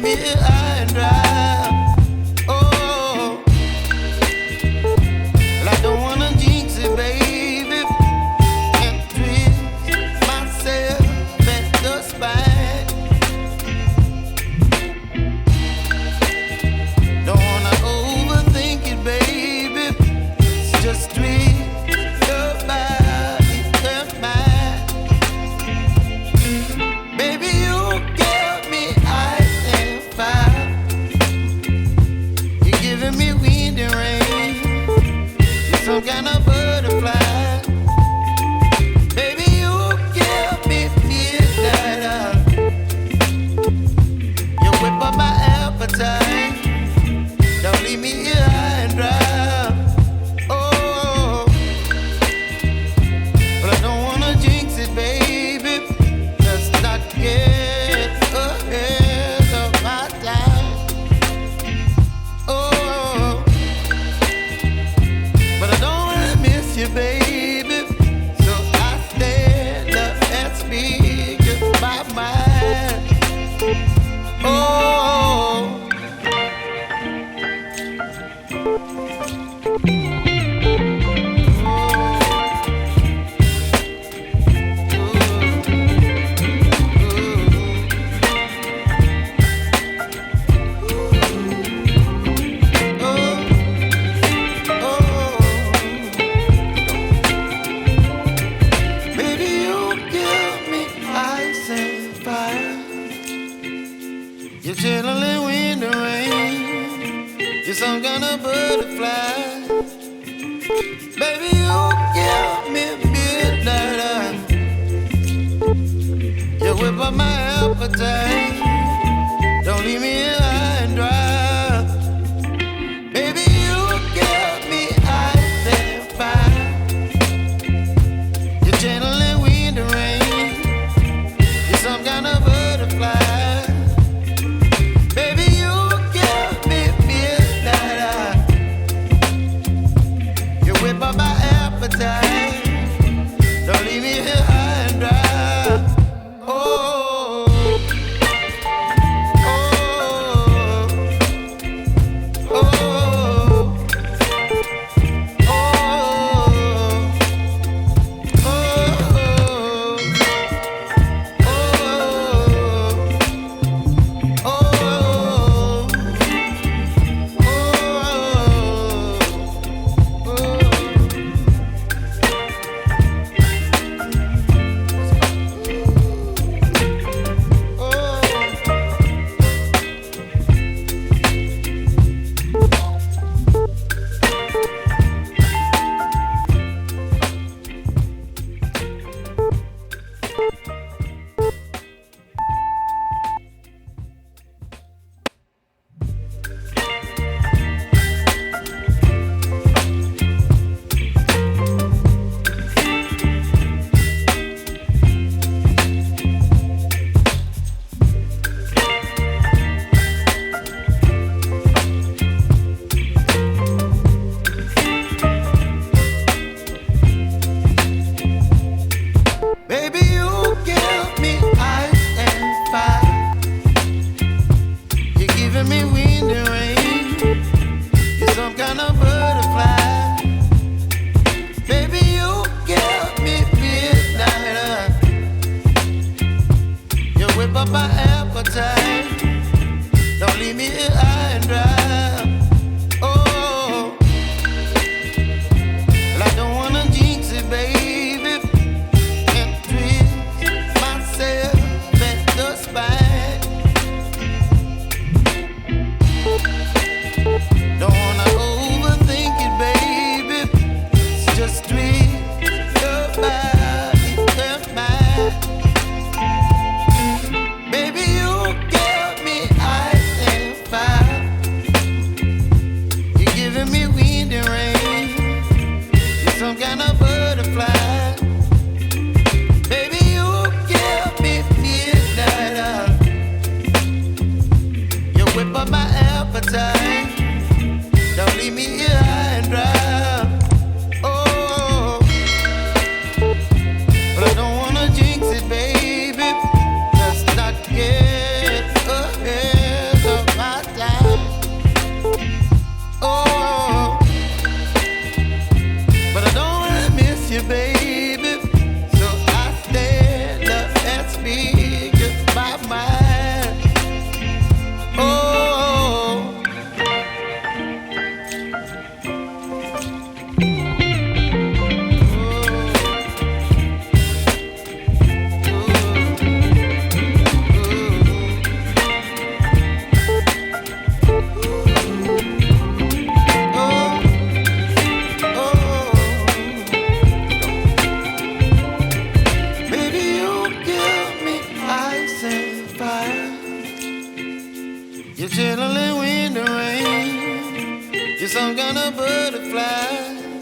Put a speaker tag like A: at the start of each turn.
A: me high and dry. Oh, well, I don't wanna jinx it, baby, and twist myself at the spine. Don't wanna overthink it, baby. It's just twist your body and mine. Baby, you give me ice and fire. You're giving me wind and rain. You're some kind of butterfly. Baby, you give me midnight. You whip up my appetite. Don't leave me here high and dry. Oh, but I don't wanna jinx it, baby. Let's not get ahead of my time. Oh, but I don't wanna miss you, baby. So I stand up and speak my mind. Oh. Baby, you give me ice and fire. You're channeling wind and rain. You're some kind of butterfly. Baby, you give me midnight. You whip up my appetite. Don't leave me here high and dry. Baby, you give me ice and fire. You're channeling wind and rain. You're some kind of butterfly. Baby, you give me midnight. You whip up my appetite. Don't leave me here high and dry. Oh, oh, oh, You're some kind of butterfly.